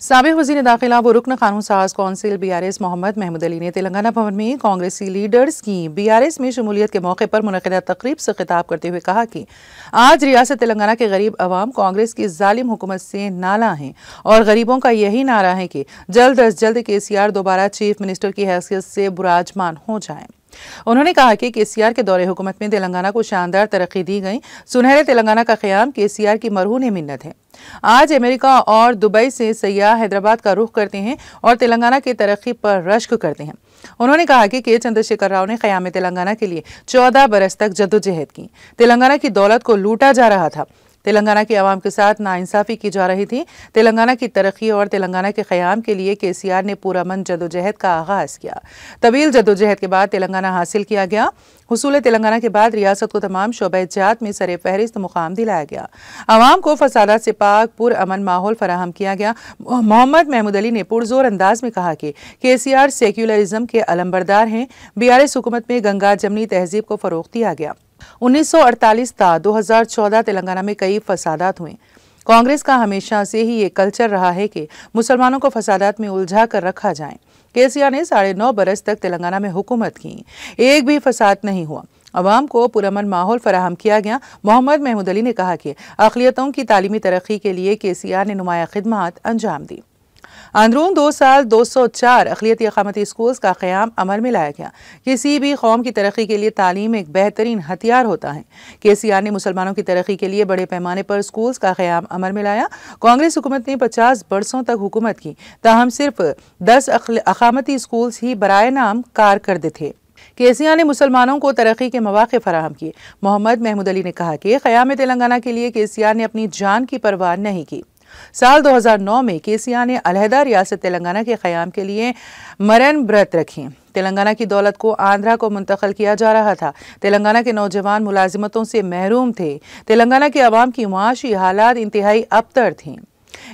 साबिक़ वज़ीर दाखिला व रुकन कानून साज कौंसिल BRS मोहम्मद महमूद अली ने तेलंगाना भवन में कांग्रेसी लीडर्स की BRS में शमूलियत के मौके पर मुनक़िदा तकरीब से खिताब करते हुए कहा कि आज रियासत तेलंगाना के गरीब अवाम कांग्रेस की जालिम हुकूमत से नाला हैं और गरीबों का यही नारा है कि जल्द अज जल्द KCR दोबारा चीफ मिनिस्टर की हैसियत से बुराजमान हो जाएं। उन्होंने कहा कि KCR के दौरे हुकूमत में तेलंगाना को शानदार तरक्की दी गई। सुनहरे तेलंगाना का क़याम KCR की मरहून मिन्नत है। आज अमेरिका और दुबई से सयाह हैदराबाद का रुख करते हैं और तेलंगाना की तरक्की पर रश्क करते हैं। उन्होंने कहा कि K चंद्रशेखर राव ने क़याम तेलंगाना के लिए 14 बरस तक जद्दोजहद की। तेलंगाना की दौलत को लूटा जा रहा था। तेलंगाना की आवाम के साथ नाइंसाफ़ी की जा रही थी। तेलंगाना की तरक्की और तेलंगाना के क़याम के लिए KCR ने पुरअमन जद्दोजहद का आगाज़ किया। तवील जद्दोजहद के बाद तेलंगाना हासिल किया गया। हुसूल तेलंगाना के बाद रियासत को तमाम शोबे-ए-जात में सरे फहरिस्त मुकाम दिलाया गया। आवाम को फसादात से पाक पुरअमन माहौल फराहम किया गया। मोहम्मद महमूद अली ने पुरजोर अंदाज में कहा कि KCR सेक्युलरिज्म के अलंबरदार हैं। BRS हुकूमत में गंगा जमनी तहजीब को फ़रोग़ दिया गया। 1948 था 2014 तेलंगाना में कई फसादात हुए। कांग्रेस का हमेशा से ही ये कल्चर रहा है कि मुसलमानों को फसादात में उलझा कर रखा जाए। KCR ने 9.5 बरस तक तेलंगाना में हुकूमत की, एक भी फसाद नहीं हुआ। अवाम को पुरअमन माहौल फराहम किया गया। मोहम्मद महमूद अली ने कहा कि अक़लियतों की तालीमी तरक्की के लिए KCR ने नुमाया खिदमात अंजाम दी। अंदरून 2 साल 204 अक़लियती अक़ामती स्कूल्स का क़याम अमल में लाया गया। किसी भी कौम की तरक्की के लिए तालीम एक बेहतरीन हथियार होता है। KCR ने मुसलमानों की तरक्की के लिए बड़े पैमाने पर स्कूल्स का क़याम अमल में लाया। कांग्रेस हुकूमत ने 50 बरसों तक हुकूमत की, ताहम सिर्फ 10 अक़ामती स्कूल्स ही बराए नाम कारकर्द थे। KCR ने मुसलमानों को तरक्की के मौक़े फराहम किए। मोहम्मद महमूद अली ने कहा कि क़याम तेलंगाना के लिए KCR ने अपनी जान की परवाह नहीं की। साल 2009 में KCR ने अलहदा रियासत तेलंगाना के क़याम के लिए मरण व्रत रखी। तेलंगाना की दौलत को आंध्रा को मुंतक़ल किया जा रहा था। तेलंगाना के नौजवान मुलाजिमतों से महरूम थे। तेलंगाना के अवाम की मुआशी हालात इंतहाई अबतर थीं।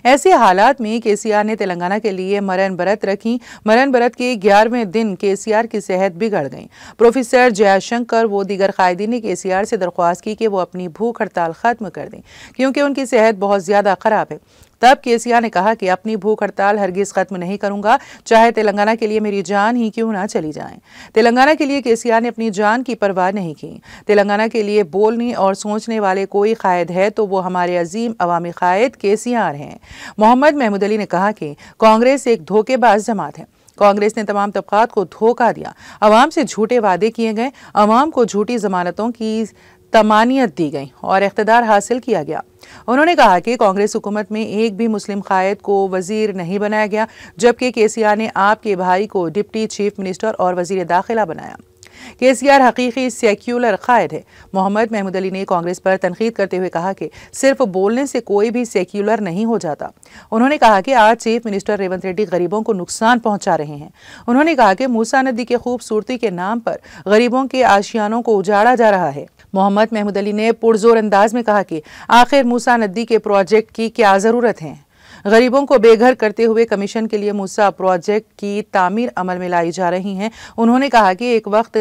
ऐसे हालात में KCR ने तेलंगाना के लिए मरण व्रत रखी। मरण व्रत के 11वें दिन KCR की सेहत बिगड़ गई। प्रोफेसर जयशंकर व दीगर कायदीन ने KCR से दरख्वास्त की कि वो अपनी भूख हड़ताल ख़त्म कर दें क्योंकि उनकी सेहत बहुत ज़्यादा ख़राब है। तब KCR ने कहा कि अपनी भूख हड़ताल हरगिज़ ख़त्म नहीं करूंगा, चाहे तेलंगाना के लिए मेरी जान ही क्यों ना चली जाए। तेलंगाना के लिए KCR ने अपनी जान की परवाह नहीं की। तेलंगाना के लिए बोलने और सोचने वाले कोई कायद है तो वो हमारे अजीम अवामी कायद KCR हैं। मोहम्मद महमूद अली ने कहा कि कांग्रेस एक धोखेबाज जमात है। कांग्रेस ने तमाम तबक़ात को धोखा दिया। अवाम से झूठे वादे किए गए, अवाम को झूठी जमानतों की तमानियत दी गई और इख्तिदार हासिल किया गया। उन्होंने कहा कि कांग्रेस हुकूमत में एक भी मुस्लिम कायद को वजीर नहीं बनाया गया, जबकि KCR ने आपके भाई को डिप्टी चीफ मिनिस्टर और वजीर दाखिला बनाया। KCR हकीकी सेक्युलर कायद है। मोहम्मद महमूद अली ने कांग्रेस पर तनकीद करते हुए कहा कि सिर्फ बोलने से कोई भी सेक्युलर नहीं हो जाता। उन्होंने कहा कि आज चीफ मिनिस्टर रेवंत रेड्डी गरीबों को नुकसान पहुंचा रहे हैं। उन्होंने कहा कि मूसा नदी के खूबसूरती के नाम पर गरीबों के आशियानों को उजाड़ा जा रहा है। मोहम्मद महमूद अली ने पुरजोर अंदाज में कहा कि आखिर मूसा नदी के प्रोजेक्ट की क्या ज़रूरत है। गरीबों को बेघर करते हुए कमीशन के लिए मूसा प्रोजेक्ट की तामीर अमल में लाई जा रही है। उन्होंने कहा कि एक वक्त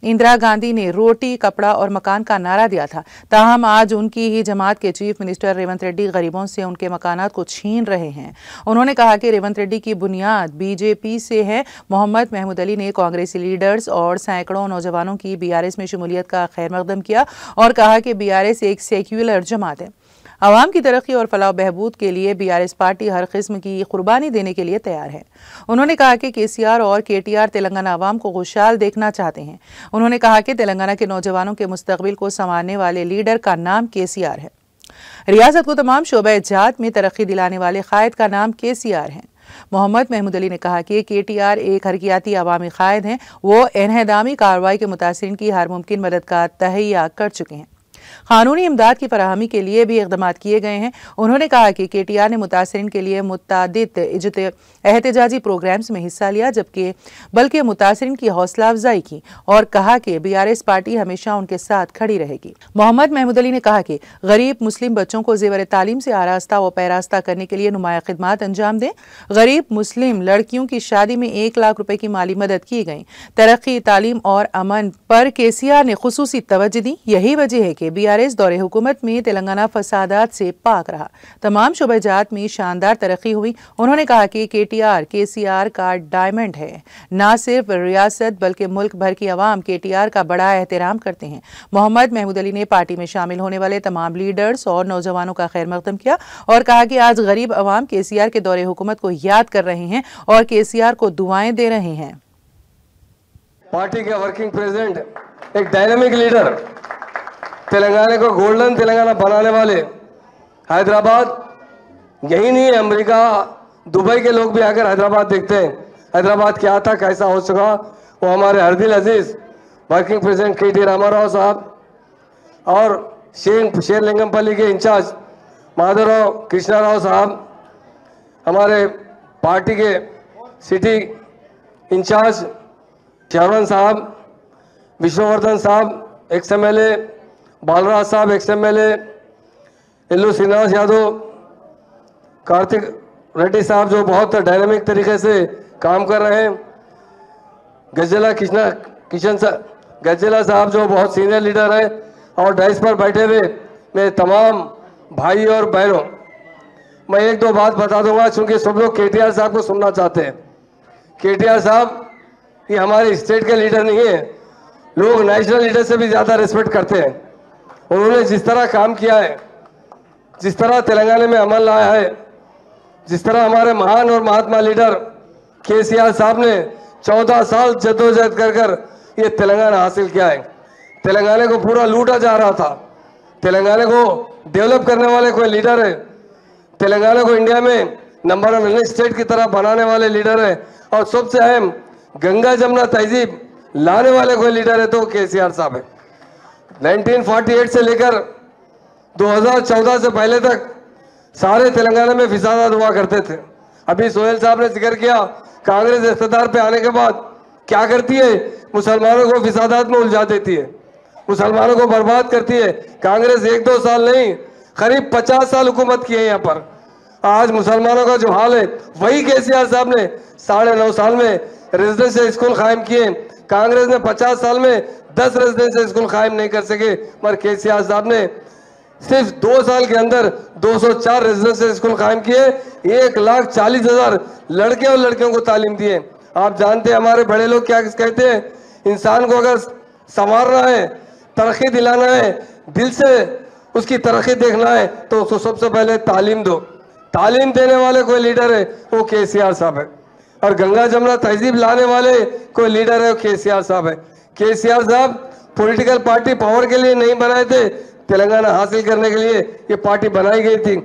इंदिरा गांधी ने रोटी, कपड़ा और मकान का नारा दिया था, ताहम आज उनकी ही जमात के चीफ मिनिस्टर रेवंत रेड्डी गरीबों से उनके मकानात को छीन रहे हैं। उन्होंने कहा कि रेवंत रेड्डी की बुनियाद BJP से है। मोहम्मद महमूद अली ने कांग्रेसी लीडर्स और सैकड़ों नौजवानों की BRS में शमूलियत का खैर मकदम किया और कहा कि BRS एक सेक्युलर जमात है। अवाम की तरक्की और फलाह बहबूद के लिए BRS पार्टी हर किस्म की कुर्बानी देने के लिए तैयार है। उन्होंने कहा कि KCR और KTR तेलंगाना अवाम को खुशहाल देखना चाहते हैं। उन्होंने कहा कि तेलंगाना के नौजवानों के मुस्तकबिल को संवारने वाले लीडर का नाम KCR है। रियासत को तमाम शोबे-ए-जात में तरक्की दिलाने वाले कायद का नाम KCR है। मोहम्मद महमूद अली ने कहा कि KTR एक हरकियाती अवामी कायद हैं। वो इन्हदामी कार्रवाई के मुतासिरीन की हर मुमकिन मदद का तहैया कर चुके हैं। कानूनी इमदाद की फराहमी के लिए भी इक़दाम किए गए हैं। उन्होंने कहा कि KTR ने मुतासिरीन के लिए मुतअद्दिद एहतजाजी प्रोग्राम्स में हिस्सा लिया, जबकि बल्कि मुतासिरीन की हौसला अफजाई की और कहा कि BRS पार्टी हमेशा उनके साथ खड़ी रहेगी। मोहम्मद महमूद अली ने कहा कि गरीब मुस्लिम बच्चों को ज़ेवर तालीम से आरास्ता व पैरास्ता करने के लिए नुमाया खिदमात अंजाम दें। गरीब मुस्लिम लड़कियों की शादी में 1 लाख रुपए की माली मदद की गई। तरक्की, तालीम और अमन पर KCR ने खुसूसी तवज्जो दी। यही वजह है कि बीआरएस दौरे हुकूमत में तेलंगाना फसादात से पाक रहा। तमाम शुबहजात में शानदार तरक्की हुई। उन्होंने कहा कि केटीआर केसीआर का डायमंड है। न सिर्फ रियासत बल्कि मुल्क भर की आवाम केटीआर का बड़ा एहतराम करते हैं। मोहम्मद महमूद अली ने पार्टी में शामिल होने वाले तमाम लीडर्स और नौजवानों का खैर मकदम किया और कहा कि आज गरीब अवाम केसीआर के दौरे हुकूमत को याद कर रहे हैं और केसीआर को दुआएं दे रहे हैं। पार्टी के वर्किंग प्रेसिडेंट, एक डायनामिक लीडर, तेलंगाना को गोल्डन तेलंगाना बनाने वाले, हैदराबाद यही नहीं है, अमेरिका दुबई के लोग भी आकर हैदराबाद देखते हैं हैदराबाद क्या था, कैसा हो चुका। वो हमारे हरदिल अजीज वर्किंग प्रेसिडेंट KT रामाराव साहब और शेरलिंगमपल्ली के इंचार्ज माधवराव कृष्णाराव साहब, हमारे पार्टी के सिटी इंचार्ज शरवण साहब, विष्णुवर्धन साहब XMLA, बालराज साहब XMLA, एल्लू श्रीनिवास यादव, कार्तिक रेड्डी साहब जो बहुत डायनामिक तरीके से काम कर रहे हैं, गजेला साहब जो बहुत सीनियर लीडर है, और डाइस पर बैठे हुए मेरे तमाम भाई और बहनों, मैं एक दो बात बता दूंगा क्योंकि सब लोग KTR साहब को सुनना चाहते हैं। KTR साहब ये हमारे स्टेट के लीडर नहीं है, लोग नेशनल लीडर से भी ज़्यादा रिस्पेक्ट करते हैं। उन्होंने जिस तरह काम किया है, जिस तरह तेलंगाना में अमल लाया है, जिस तरह हमारे महान और महात्मा लीडर KCR साहब ने 14 साल जद्दोजहद कर कर ये तेलंगाना हासिल किया है। तेलंगाना को पूरा लूटा जा रहा था, तेलंगाना को डेवलप करने वाले कोई लीडर है, तेलंगाना को इंडिया में नंबर 1 स्टेट की तरह बनाने वाले लीडर है, और सबसे अहम गंगा जमुना तहजीब लाने वाले कोई लीडर है तो KCR साहब है। 1948 से लेकर 2014 से पहले तक सारे तेलंगाना में फिसादात हुआ करते थे। अभी सोहेल साहब ने जिक्र किया, कांग्रेस इख्तियार पे आने के बाद क्या करती है, मुसलमानों को फिसादात में उलझा देती है, मुसलमानों को बर्बाद करती है। कांग्रेस 1-2 साल नहीं, करीब 50 साल हुकूमत की है यहाँ पर। आज मुसलमानों का जो हाल है, वही KCR साहब ने 9.5 साल में रेजिडेंशियल स्कूल कायम किए। कांग्रेस ने 50 साल में 10 रेजिडेंशियल स्कूल कायम नहीं कर सके, मगर KCR साहब ने सिर्फ 2 साल के अंदर 204 रेजिडेंशियल स्कूल कायम किए, 1,40,000 लड़के और लड़कियों को तालीम दिए। आप जानते हैं हमारे बड़े लोग क्या कहते हैं, इंसान को अगर संवारना है, तरक्की दिलाना है, दिल से उसकी तरक्की देखना है तो उसको सबसे पहले तालीम दो। तालीम देने वाले कोई लीडर है वो KCR साहब है, और गंगा जमुना तहजीब लाने वाले कोई लीडर है वो KCR साहब है। KCR साहब पॉलिटिकल पार्टी पावर के लिए नहीं बनाए थे, तेलंगाना हासिल करने के लिए ये पार्टी बनाई गई थी।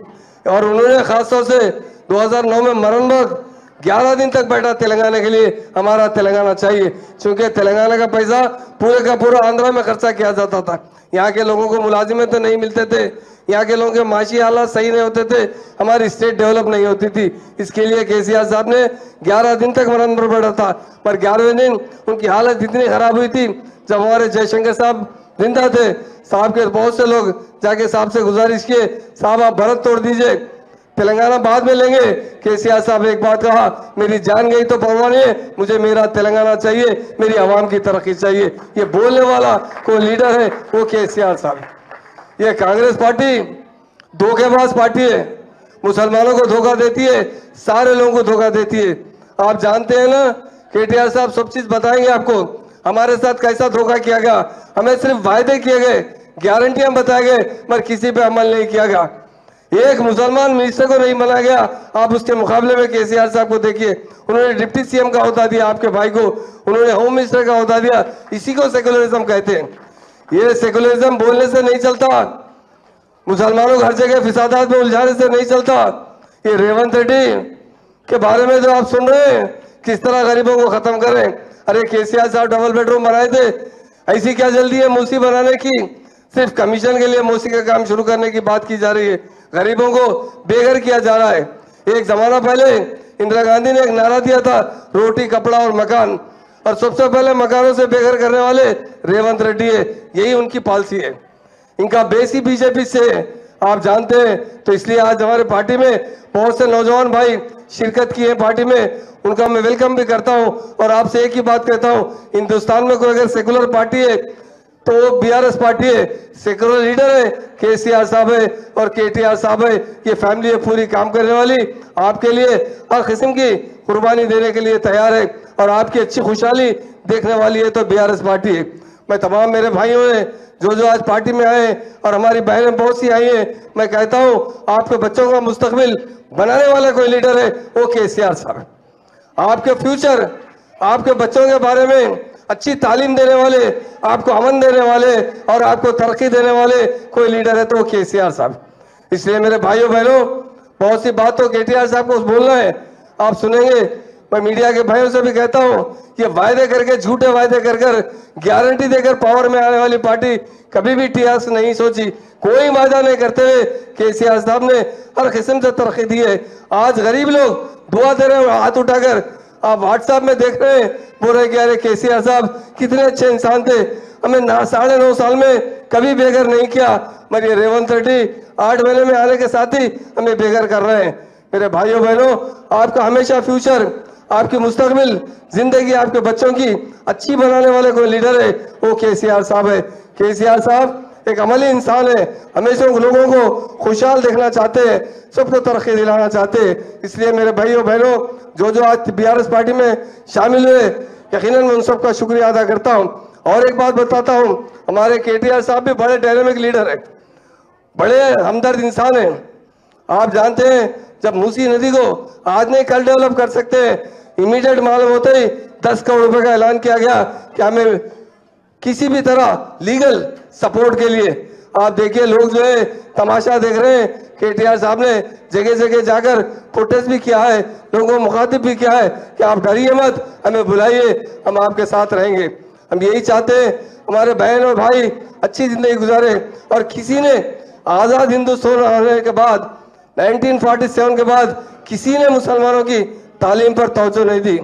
और उन्होंने खासतौर से 2009 में मरण वक्त 11 दिन तक बैठा तेलंगाना के लिए, हमारा तेलंगाना चाहिए, क्योंकि तेलंगाना का पैसा पूरे का पूरा आंध्रा में खर्चा किया जाता था। यहाँ के लोगों को मुलाजिमें तो नहीं मिलते थे, यहाँ के लोगों के माशी हालात सही नहीं होते थे, हमारी स्टेट डेवलप नहीं होती थी। इसके लिए KCR साहब ने 11 दिन तक मरण पर बैठा था, पर 11वें दिन उनकी हालत इतनी खराब हुई थी, जब हमारे जयशंकर साहब जिंदा थे, साहब के बहुत से लोग जाके साहब से गुजारिश किए, साहब आप भारत तोड़ दीजिए, तेलंगाना बाद में लेंगे। KCR साहब ने एक बात कहा, मेरी जान गई तो परवाह नहीं है, मुझे मेरा तेलंगाना चाहिए, मेरी आवाम की तरक्की चाहिए। ये बोलने वाला कोई लीडर है वो KCR साहब। ये कांग्रेस पार्टी धोखेबाज पार्टी है, मुसलमानों को धोखा देती है, सारे लोगों को धोखा देती है। आप जानते हैं ना, KTR साहब सब चीज बताएंगे आपको, हमारे साथ कैसा धोखा किया गया। हमें सिर्फ वायदे किए गए, गारंटियां बताए गए, मगर किसी पे अमल नहीं किया गया। एक मुसलमान मिनिस्टर को नहीं बनाया गया। आप उसके मुकाबले में KCR साहब को देखिए, उन्होंने डिप्टी CM का ओहदा दिया आपके भाई को, उन्होंने होम मिनिस्टर का ओहदा दिया। इसी को सेकुलरिज्म कहते हैं। ये सेकुलरिज्म बोलने से नहीं चलता, मुसलमानों को हर जगह फिसादात में उलझाने से नहीं चलता। ये रेवंत रेड्डी के बारे में जो आप सुन रहे हैं, किस तरह गरीबों को खत्म करें। अरे KCR साहब डबल बेडरूम बनाए थे, ऐसी क्या जल्दी है मूसी बनाने की, सिर्फ कमीशन के लिए मूसी का काम शुरू करने की बात की जा रही है। गरीबों को बेघर किया जा रहा है। एक जमाना पहले इंदिरा गांधी ने एक नारा दिया था, रोटी कपड़ा और मकान, और सबसे पहले मकानों से बेघर करने वाले रेवंत रेड्डी है। यही उनकी पॉलिसी है, इनका बेस ही BJP से है, आप जानते हैं। तो इसलिए आज हमारे पार्टी में बहुत से नौजवान भाई शिरकत की है पार्टी में, उनका मैं वेलकम भी करता हूं। और आपसे एक ही बात कहता हूं, हिंदुस्तान में कोई अगर सेकुलर पार्टी है, तो वो बीआरएस पार्टी है, सेकुलर लीडर है, केसीआर साहब है और केटीआर साहब है। ये फैमिली है पूरी काम करने वाली, आपके लिए हर किस्म की कुर्बानी देने के लिए तैयार है और आपकी अच्छी खुशहाली देखने वाली है तो बीआरएस पार्टी है। मैं तमाम मेरे भाइयों ने जो आज पार्टी में आए और हमारी बहनें बहुत सी आई हैं, मैं कहता हूँ आपके बच्चों का मुस्तकबिल बनाने वाला कोई लीडर है वो केसीआर साहब है। आपके फ्यूचर, आपके बच्चों के बारे में अच्छी तालीम देने वाले, आपको अमन देने वाले और आपको तरक्की देने वाले कोई लीडर है तो वो केसीआर साहब। इसलिए मेरे भाइयों बहनों, बहुत सी बात तो केटीआर साहब को बोलना है, आप सुनेंगे। मैं मीडिया के भाइयों से भी कहता हूं कि वायदे करके, झूठे वायदे कर गारंटी देकर पावर में आने वाली पार्टी कभी भी टीआर से नहीं सोची। कोई वायदा नहीं करते हुए केसीआर साहब ने हर किस्म से तरक्की दी है। आज गरीब लोग दुआ दे रहे हैं हाथ उठाकर, आप व्हाट्सएप में देख रहे हैं, बोल रहे कि अरे केसीआर साहब कितने अच्छे इंसान थे, हमें 9.5 साल में कभी बेघर नहीं किया, मगर रेवंत रेड्डी 8 महीने में आने के साथ ही हमें बेघर कर रहे हैं। मेरे भाइयों बहनों, आपका हमेशा फ्यूचर, आपकी मुस्तकबिल, जिंदगी आपके बच्चों की अच्छी बनाने वाले कोई लीडर है वो केसीआर साहब है। केसीआर साहब एक अमली इंसान है, हमेशा लोगों को खुशहाल देखना चाहते हैं, सबको तरक्की दिलाना चाहते हैं। इसलिए मेरे भाइयों बहनों, जो आज बीआरएस पार्टी में शामिल हुए, यकीनन मैं उन सबका शुक्रिया अदा करता हूं। और एक बात बताता हूं, हमारे केटीआर साहब भी बड़े डायनेमिक लीडर है, बड़े हमदर्द इंसान है। आप जानते हैं जब मूसी नदी को आज नहीं कल डेवलप कर सकते हैं, इमीडिएट मालूम होते ही 10 करोड़ रुपए का ऐलान किया गया कि हमें किसी भी तरह लीगल सपोर्ट के लिए। आप देखिए लोग जो है तमाशा देख रहे हैं, केटीआर साहब ने जगह जगह जाकर प्रोटेस्ट भी किया है, लोगों को मुखातिब भी किया है कि आप डरिए मत, हमें बुलाइए, हम आपके साथ रहेंगे। हम यही चाहते हैं हमारे बहन और भाई अच्छी जिंदगी गुजारे। और किसी ने आज़ाद हिंदुस्तान होने के बाद 1947 के बाद किसी ने मुसलमानों की तालीम पर तवज्जो नहीं दी।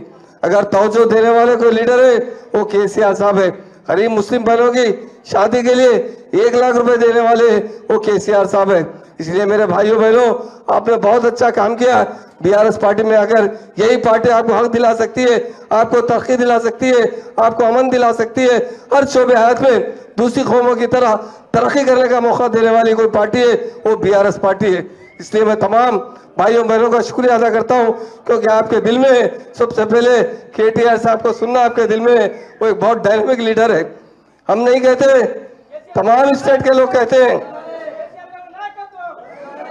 अगर तवज्जो देने वाले कोई लीडर है वो केसीआर साहब है। गरीब मुस्लिम बहनों की शादी के लिए 1 लाख रुपए देने वाले वो केसीआर साहब है। इसलिए मेरे भाइयों बहनों, आपने बहुत अच्छा काम किया बीआरएस पार्टी में आकर। यही पार्टी आपको हक दिला सकती है, आपको तरक्की दिला सकती है, आपको अमन दिला सकती है। हर शोबे हयात में दूसरी कौमों की तरह तरक्की करने का मौका देने वाली कोई पार्टी है वो बीआरएस पार्टी है। इसलिए मैं तमाम भाइयों बहनों का शुक्रिया अदा करता हूं, क्योंकि आपके दिल में सबसे पहले केटीआर साहब को सुनना आपके दिल में, वो एक बहुत डायनेमिक लीडर है। हम नहीं कहते, तमाम स्टेट के लोग कहते हैं,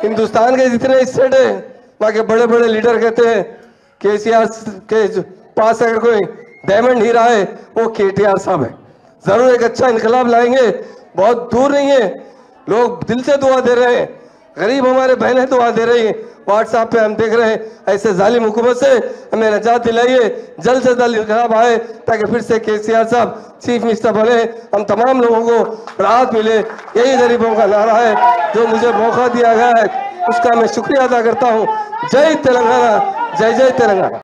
हिंदुस्तान के जितने स्टेट है वहां के बड़े बड़े लीडर कहते हैं केसीआर के पास अगर कोई डायमंड हीरा है वो केटीआर साहब है। जरूर एक अच्छा इनकलाब लाएंगे, बहुत दूर नहीं है, लोग दिल से दुआ दे रहे हैं, गरीब हमारे बहनें दुआ दे रही हैं। व्हाट्सएप पे हम देख रहे हैं, ऐसे जालिम हुकूमत से हमें नजात दिलाइए, जल्द से जल्द इनकलाब आए ताकि फिर से केसीआर साहब चीफ मिनिस्टर बने, हम तमाम लोगों को राहत मिले। यही गरीबों का नारा है, जो मुझे मौका दिया गया है उसका मैं शुक्रिया अदा करता हूँ। जय तेलंगाना, जय जय तेलंगाना।